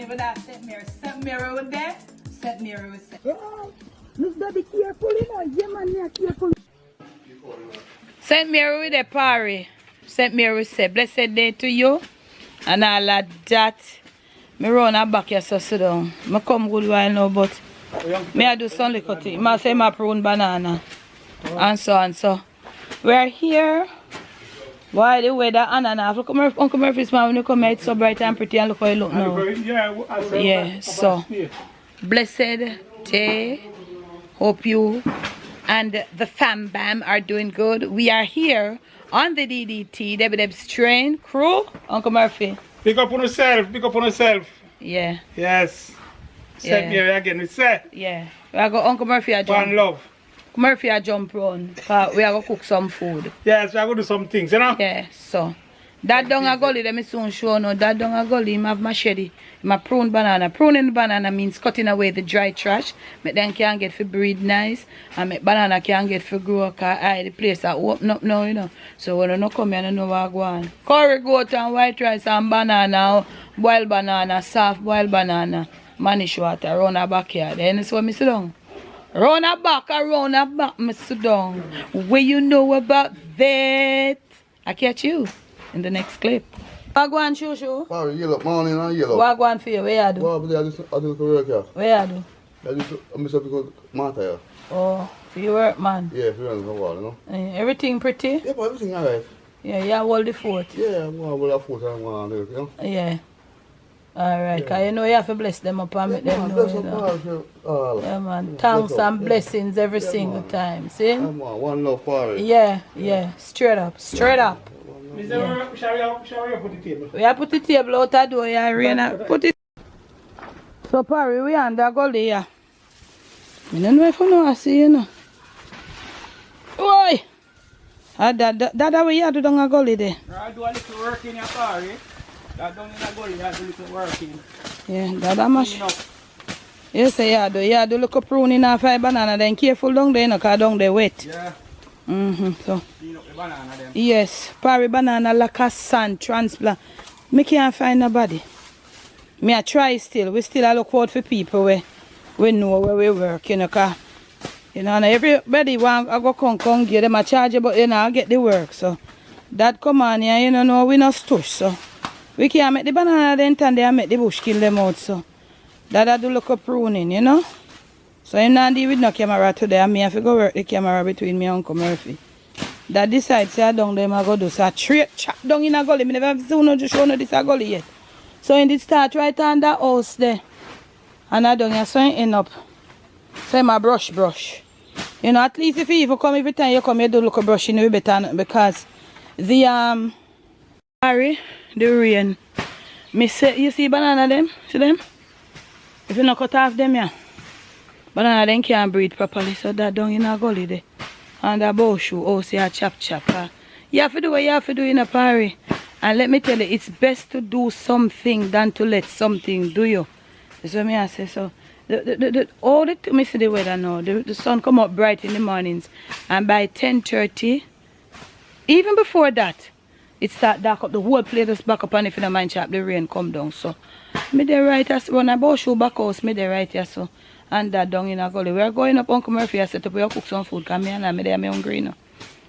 with that St. Mary. St. Mary with there. St. Mary with St. Miss Daddy careful, you know. Yeah, man, yeah, careful. St. Mary with the party. St. Mary said, blessed day to you. And all of that. Me run her back here, so sit down. Me come good while now, but me I do some little thing. I say my prune banana. And so and so. We're here. Why the weather ananas? Look at Uncle Murphy's man when you come here, it's so bright and pretty, and look how you look now. Yeah, so blessed day. Hope you and the fam bam are doing good. We are here on the DDT, Deb's train crew. Uncle Murphy. Pick up on yourself, pick up on yourself. Yeah. Yes. Set me again, we set. Yeah. We are going Uncle Murphy a jump. One love. Murphy a jump round. We are going to cook some food. Yes, we are going to do some things, you know? Yeah, so. That down a gully, let me soon show no. That down a gully, I have machete. I prune banana. Pruning banana means cutting away the dry trash. Make them can get for breed nice. And make banana can get for grow. Cause the place are open up now, you know. So when you don't come here, you know what I go on. Curry goat and white rice and banana. Boiled banana, soft boiled banana. Manish water around the backyard. Then that's what I sit down. Round the back, I sit down. What you know about that? I catch you in the next clip. Wagwan shushu. Sorry, yellow, morning and yellow. Wagwan for you, where you do? Well, I do work here. Where you do? I do, I'm just because Martha here. Oh, for your work, man. Yeah, for running for a while, you know. Everything pretty? Yeah, but everything alright. Yeah, you hold the fort. Yeah, I'm going to hold the fort and I'm going to do it, you know. Yeah. Alright, because you know you have to bless them up and make them know, you know. Yeah, man. Thanks and blessings every single time, see? One love for it. Yeah. Straight up. Mr. Shall we put the table? We have put the table out the door, yeah, Rihanna. Put it. So, Parry, we on the gully, yeah. I don't know if I know I see, you know. Oi! That way you do down a gully there. I do a little work in your car, eh? That down in the gully, I do a little work in. Yeah, that much. You say you do look up pruning off a banana, then careful down there, you know, because down there wet. Yeah. So. Clean up the banana then. Yes, Parry banana like a sand transplant. Me can't find nobody. Me I try still. We still look out for people we know where we work, you know, cause you know, and everybody want I go come give them a charge, but you know I get the work. So that come on here, you know, no, we not stush, so we can't make the banana then and they make the bush kill them out. So that I do look up pruning, you know. So I'm not deal with no camera today. I have to go work the camera between me and Uncle Murphy. That decide say I down them I go do so a straight chop down in a gully. I never seen no just show no this a gully yet. So in this start right on the house there. And I down here so I end up. So my brush. You know, at least if you even come every time you come you do look a brush in the better because the Harry, the rain. Me say you see banana them? See them? If you not cut off them, yeah. Banana them can't breathe properly, so that down in a gully there. And the bow shoe, oh, see a chop. You have to do what you have to do in a party. And let me tell you, it's best to do something than to let something do you. That's what I say. So, all the me see the weather now. The sun come up bright in the mornings. And by 10:30, even before that, it start dark up. The whole place just back up. And if you don't mind chop, the rain come down. So, me there right as when I bow shoe back house, me there right here. So. And that down in a gully. We are going up Uncle Murphy. I said, we are cook some food. Because me and I there, I'm hungry now.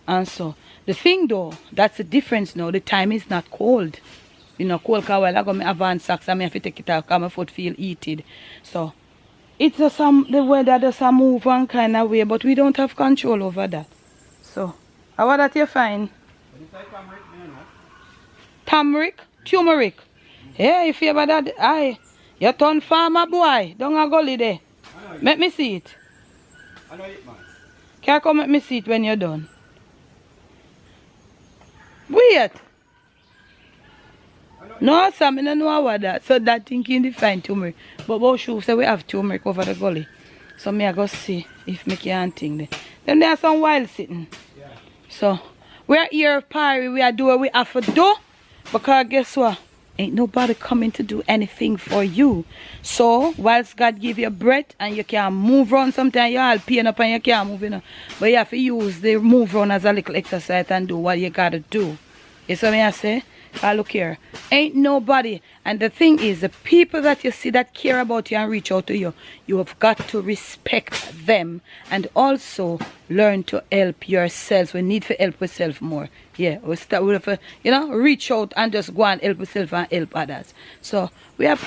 And so, the thing though, that's the difference now. The time is not cold. You know, cold because while I got my advanced socks, I have to take it off because my foot feel heated. So, it's just the weather does move one kind of way, but we don't have control over that. So, how that you find? Turmeric. Yeah, if you about that, you turn farmer boy, down a gully there. Let me see it. I know it, man. Can you come let me see it when you're done? Wait. No, Sam, I don't know about that. So that thinking define turmeric. But both shoes say we have turmeric over the gully. So me I go see if me can think there. Then there are some wild sitting. Yeah. So we're here party, we are doing what we have to do. Because guess what? Ain't nobody coming to do anything for you. So, whilst God give you breath and you can move around, sometimes you all pain up and you can't move, you know. But you have to use the move around as a little exercise and do what you gotta do. You see what I say? Look here, ain't nobody. And the thing is, the people that you see that care about you and reach out to you, you have got to respect them and also learn to help yourselves. We need to help ourselves more. Yeah, we start with, you know, reach out and just go and help yourself and help others. So we are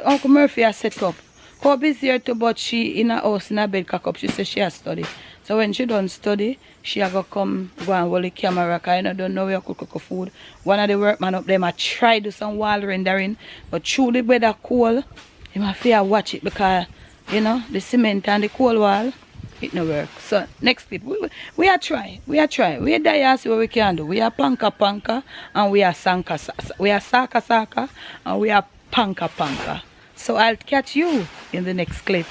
Uncle Murphy has set up. How busy her too, but she in her house in her bed cock up. She says she has study. So when she done study, she a go come go and hold the camera, cause you don't know where you cook food. One of the workmen up there might try do some wall rendering, but through the weather cold, you might fear watch it because you know the cement and the cold wall, it no work. So next clip, we are try. We are there see what we can do. We are panka and we are saka and we are panka. So I'll catch you in the next clip.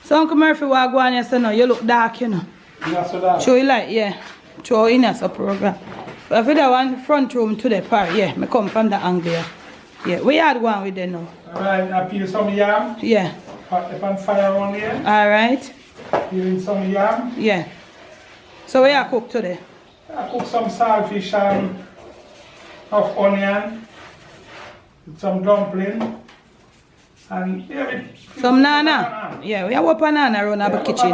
So Uncle Murphy, what go on you say no? You look dark, you know. Yeah, so that. Show you like, yeah. Show in us a program. But if you that one front room to the park, yeah, me come from the angle. Yeah, we had one with them now. Alright, I peel some yam. Yeah. Put the pan fire on here. Alright. Peeling some yam. Yeah. So what you cook today? I cook some saltfish and of onion. With some dumpling. And yeah, some nana. Yeah, we have a banana around our kitchen.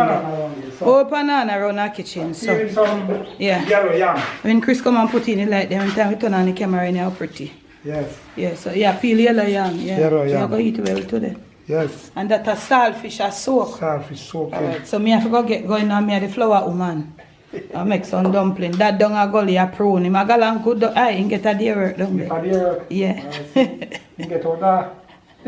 Oh, banana around our kitchen. So some yeah. Yellow yam. When Chris come and put in it like them, time we turn on the camera and how pretty. Yes. Yeah, so yeah, peel yellow yam. Yeah. Yellow yam. So you're going to eat well today. Yes. And that a saltfish a soak. Saltfish soak. Alright, so me have to go get going on me at the flour woman. I make some dumpling. That down a gully a prune. Him a galang good I and get a day work down there. Yeah. You get out there.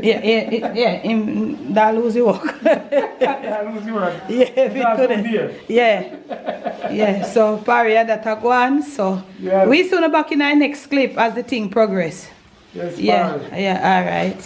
Yeah, him that lose the work. Lose your work. Yeah, if it couldn't. Yeah, so Parry that a go on. So yes. We soon back in our next clip as the thing progress. Yes, yeah, alright.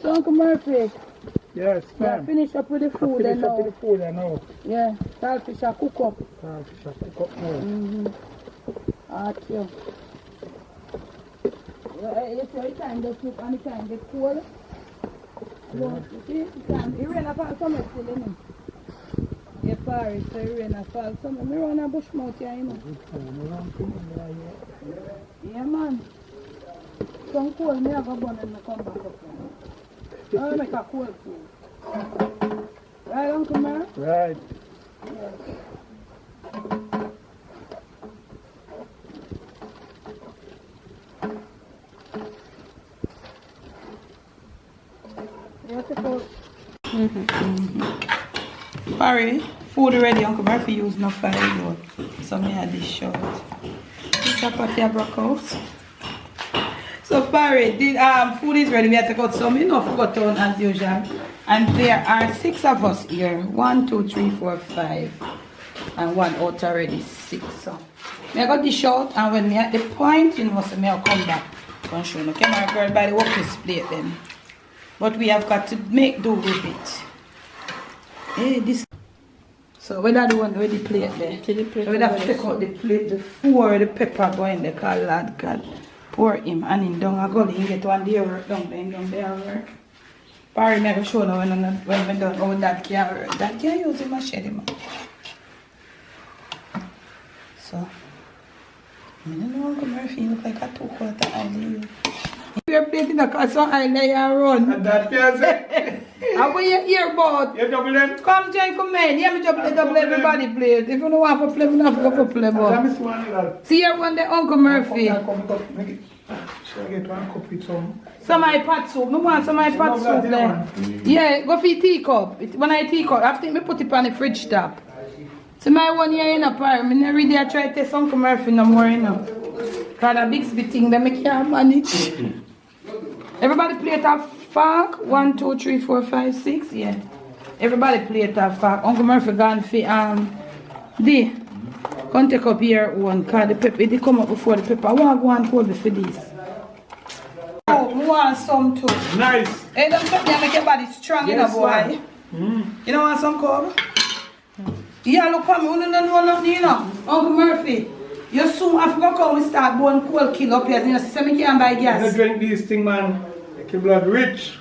So Uncle Murphy, Yes, Yeah, ma'am. finish up with the food Finish and up now. with the food and now. Yeah, saltfish are cook up. Fish I cook up now. Okay. Yeah, you see, it can get cook and it can get cold. Yeah. You see, it can. It rain fall summer still, innit? Yeah, Paris, so it rain fall summer. Me run a bush mouth here, you know. Yeah, man. Some cold, me have a bun and me come back up. I'll make a cold food. Right, Uncle Mar? Right. What's it called? Barry, food ready. Uncle Murphy used no fire. So me had this short. This a patty I broke out. So Barry, the food is ready. We have to cut some enough cut on as usual. And there are 6 of us here. 1, 2, 3, 4, 5. And 1 out already, 6. So I got this short, and when me at the point, you know, so I'll come back and show you. Okay, my girl, by the workers plate then. But we have got to make do with it. Hey, this. So where that one with the plate there? So we have to take out the plate before the pepper go in the car, lad God. Pour him and in down a gully and get one day work down there work. Barry never show now when we done how that can work. That can use him machete, man. So I don't know how Murphy look like a 2/4 idea. You're plating a car so I lay and run. And that can say. How about your earbud? You double them? Come join, come in. Yeah, me double everybody play. If you don't want to play, me not go for play. Let me see one of that. See here one day, Uncle Murphy. Come, make it. Should I get one cup with some? Some of my pot soup. No want some of my pot soup there. Yeah, go for teacup. When I teacup, I think me put it on the fridge top. So my one year in a par, me never really try to taste Uncle Murphy no more, you know. Because the big thing that me can't manage. Everybody play it off fork. 1, 2, 3, 4, 5, 6. Yeah. Everybody play it off fork. Uncle Murphy gone for the. Come take up here one because the pepper it come up before the pepper. I want to go and hold it for this. Oh, I want some too. Nice. Hey, don't make your body strong, Yes, you know, boy. You don't want some cob? Yeah, look at me. You don't know nothing, you know. Uncle Murphy, you soon have to go come and start going cold kill up here. You know, see, me can't buy gas. You drink these things, man. Make your blood rich.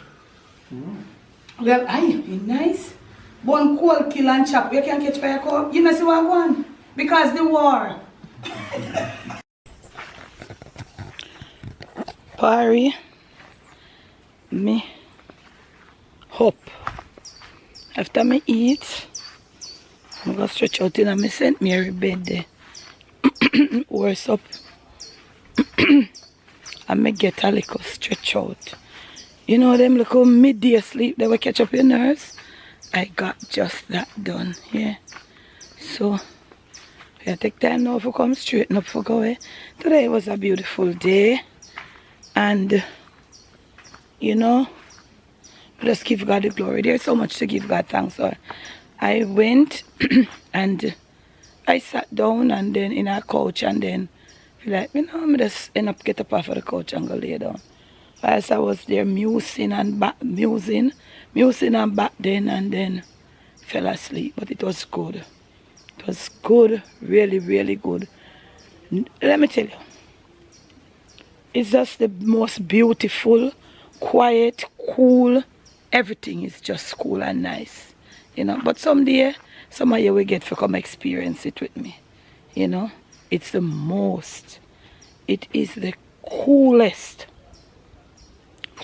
Well, aye, be nice. One cold kill and chop. You can't catch fire cob. You know, see what I want? Because the war. Parry, me hope. After me eat, I'm going to stretch out in my St. Mary bed there. Worse up. And me get a little stretch out. You know them little midday sleep that will catch up your nerves? I got just that done, yeah. So, I take time now to come straighten up for go away. Today was a beautiful day. And, you know, just give God the glory. There's so much to give God thanks for. I went and I sat down and then in a couch and then feel like, you know, I just end up get up off of the couch and go lay down. Whilst I was there musing and back then and then fell asleep. But it was good. It was good, really, really good. Let me tell you, it's just the most beautiful, quiet, cool, everything is just cool and nice, you know. But someday, some of you will get to come experience it with me, you know. It's the most, it is the coolest,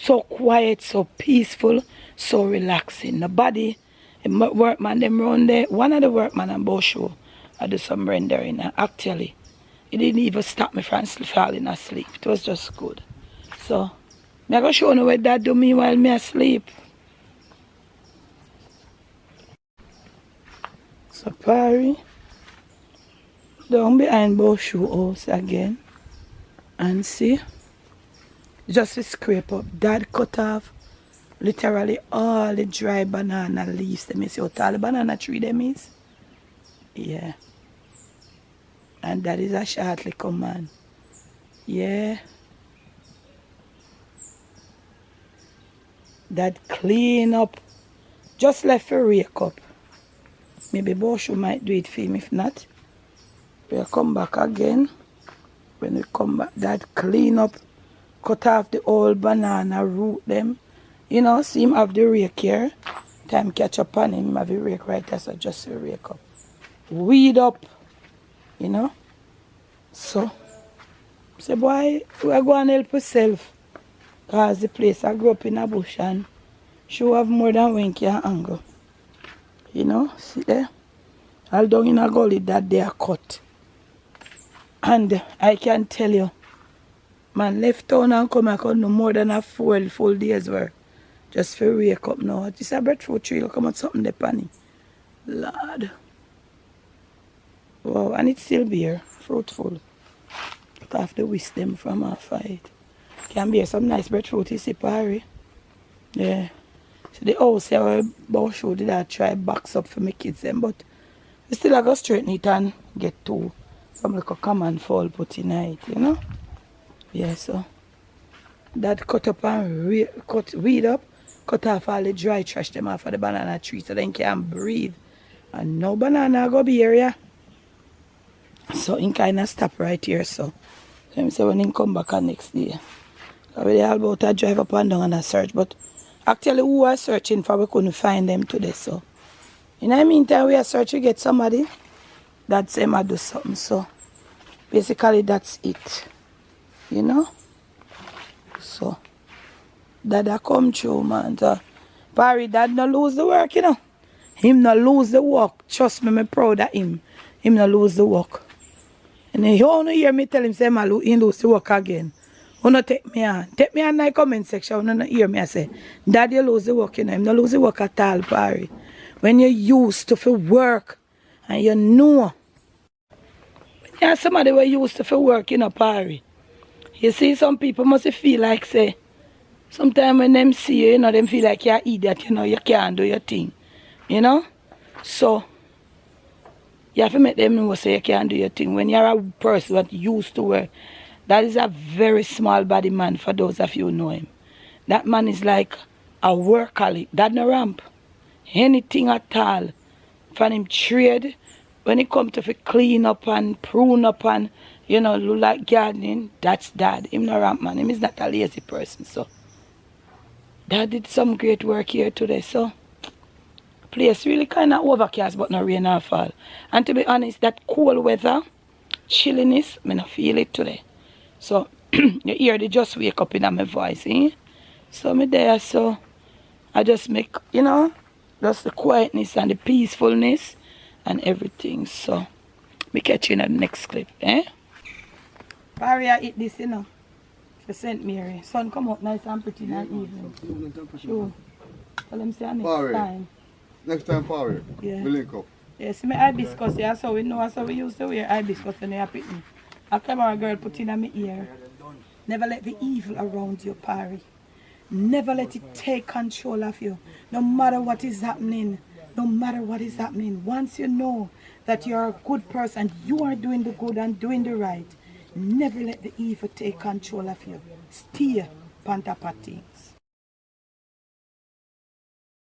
so quiet, so peaceful, so relaxing. The body, the workman, them round there, one of the workman on both show, I do some rendering, and actually, it didn't even stop me from falling asleep. It was just good. So, I'm going to show you what that do me while me asleep. So, Parry, down behind both shoe house again. And see, just to scrape up. Dad cut off literally all the dry banana leaves. Them see what all the banana tree them is? Yeah. And that is a short little man. Yeah. That clean up Just left for rake up. Maybe Boshu might do it for him. If not, we'll come back again. When we come back, that clean up, cut off the old banana, root them. You know, see him have the rake here. Time catch up on him, have the rake right there, so just a rake up. Weed up, you know. So, say boy, we are going to help yourself. Because the place I grew up in a bush and she have more than one can angle. You know, see there? All down in a gully that they are cut. And I can tell you, man, left town and come back on no more than a full day's work. Just for wake up now. It's a breadfruit tree, look at something there, Panny. Lord. Wow, and it's still beer, fruitful. Cut off the wisdom from our fight. Can bear some nice breadfruit, you see, Parry. Yeah. So the house here, I about show did I try box up for my kids them, but we still have to straighten it and get to some like a common fall put in it, you know? Yeah, so that cut up and cut weed up, cut off all the dry trash them off of the banana tree so they can breathe. And no banana go be here, yeah. So he kind of stop right here, so let me say when he come back on next day. We all about to drive up and down and a search, but actually who are searching for, we couldn't find them today, so in the meantime we are searching to get somebody that say I do something, so basically that's it, you know. So Dada come through, man. So Barry, Dad no lose the work, you know. Him no lose the work. Trust me, I'm proud of him. Him no lose the work. And then you only hear me tell him say he lose the work again. You no take me on. Take me on in the comment section. You no hear me I say, Dad, you lose the work, you know. Him no lose the work at all, Barry. When you're used to work and you know. When you have somebody who used to work, you know, Barry. You see some people must feel like say, sometimes when them see you, you know, them feel like you're an idiot, you know, you can't do your thing. You know? So, you have to make them know say you can't do your thing. When you're a person that used to work, that is a very small body man for those of you who know him. That man is like a workaholic. That no ramp. Anything at all. From him trade, when it comes to clean up and prune up and, you know, look like gardening, that's Dad. Him no ramp man. Him is not a lazy person, so. Dad did some great work here today, so. Place really kind of overcast, but no rain or fall. And to be honest, that cold weather, chilliness, I don't feel it today. So, you hear they just wake up in my voice, eh? So, me there, so, I just make, you know, just the quietness and the peacefulness and everything. So, me catch you in the next clip, eh? Barry, I eat this, you know, for St. Mary. Sun come out nice and pretty in the evening. Sure. Tell them say next Barry. time. Next time, Power. Yeah. We link up. Yes, my hibiscus, yeah, so we know, so we used to wear hibiscus when they are picking. A camera girl put in my ear. Never let the evil around you, Parry. Never let it take control of you. No matter what is happening. No matter what is happening. Once you know that you're a good person, you are doing the good and doing the right. Never let the evil take control of you. Stay on top of things.